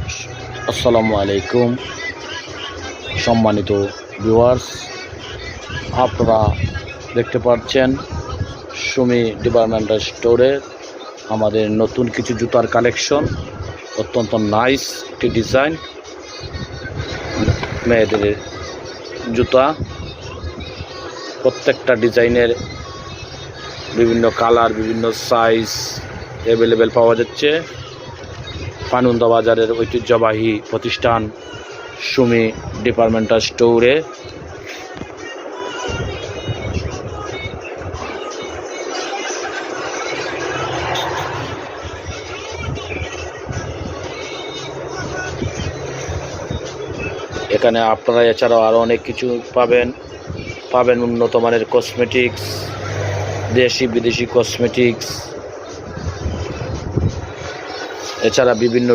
আসসালামু আলাইকুম সম্মানিত ভিউয়ার্স, আপনারা দেখতে পাচ্ছেন সুমি ডিপার্টমেন্টাল স্টোরে আমাদের নতুন কিছু জুতার কালেকশন। অত্যন্ত নাইস একটি ডিজাইন, মেয়েদের জুতা। প্রত্যেকটা ডিজাইনের বিভিন্ন কালার, বিভিন্ন সাইজ অ্যাভেলেবেল পাওয়া যাচ্ছে। পানুন্দা বাজারের ঐতিহ্যবাহী প্রতিষ্ঠান সুমি ডিপার্টমেন্টাল স্টোরে। এখানে আপনারা এছাড়াও আরও অনেক কিছু পাবেন উন্নত মানের কসমেটিক্স, দেশি বিদেশি কসমেটিক্স, এছাড়া বিভিন্ন